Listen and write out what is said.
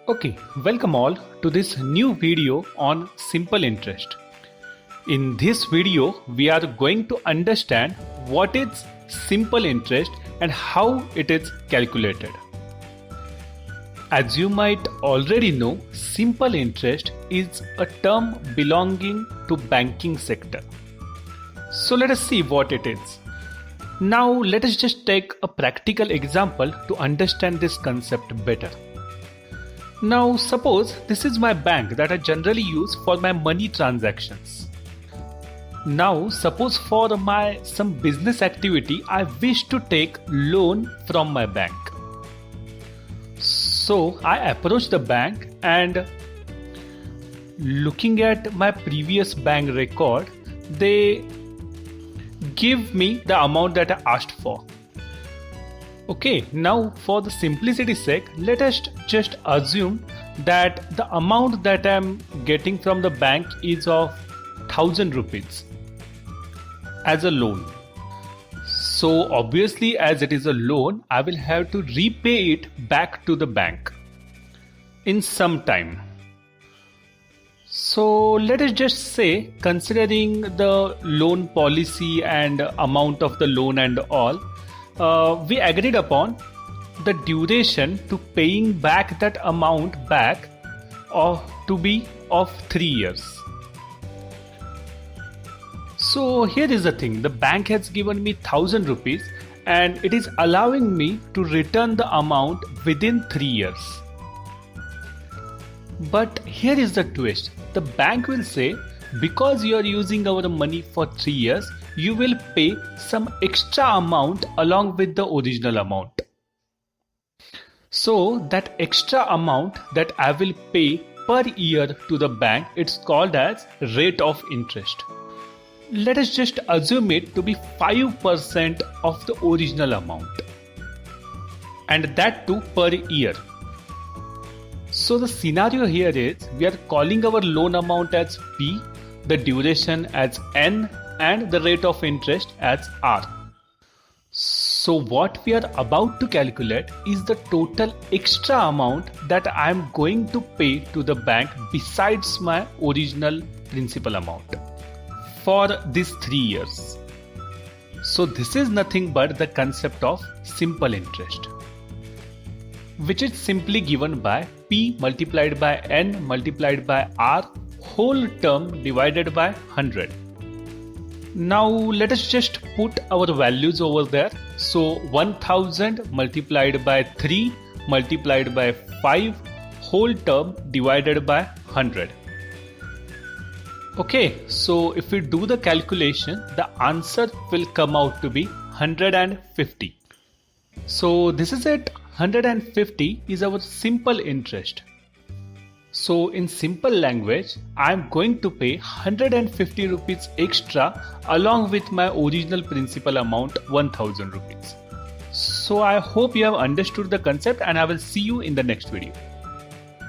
Okay, welcome all to this new video on simple interest. In this video, we are going to understand what is simple interest and how it is calculated. As you might already know, simple interest is a term belonging to banking sector. So let us see what it is. Now let us just take a practical example to understand this concept better. Now suppose this is my bank that I generally use for my money transactions. Now suppose for some business activity I wish to take loan from my bank. So I approach the bank and looking at my previous bank record, they give me the amount that I asked for. Okay, now for the simplicity's sake, let us just assume that the amount that I am getting from the bank is of 1000 rupees as a loan. So obviously, as it is a loan, I will have to repay it back to the bank in some time. So let us just say, considering the loan policy and amount of the loan and all, we agreed upon the duration to paying back that amount back to be of 3 years. So here is the thing, the bank has given me 1000 rupees and it is allowing me to return the amount within 3 years. But here is the twist, the bank will say, because you are using our money for 3 years, you will pay some extra amount along with the original amount. So that extra amount that I will pay per year to the bank, it's called as rate of interest. Let us just assume it to be 5% of the original amount, and that too per year. So the scenario here is, we are calling our loan amount as P, the duration as N, and the rate of interest as R. So what we are about to calculate is the total extra amount that I am going to pay to the bank besides my original principal amount for these 3 years. So this is nothing but the concept of simple interest, which is simply given by P multiplied by N multiplied by R whole term divided by 100. Now let us just put our values over there. So 1000 multiplied by 3 multiplied by 5 whole term divided by 100. Okay, so if we do the calculation, the answer will come out to be 150. So this is it, 150 is our simple interest. So in simple language, I am going to pay 150 rupees extra along with my original principal amount 1000 rupees. So I hope you have understood the concept and I will see you in the next video.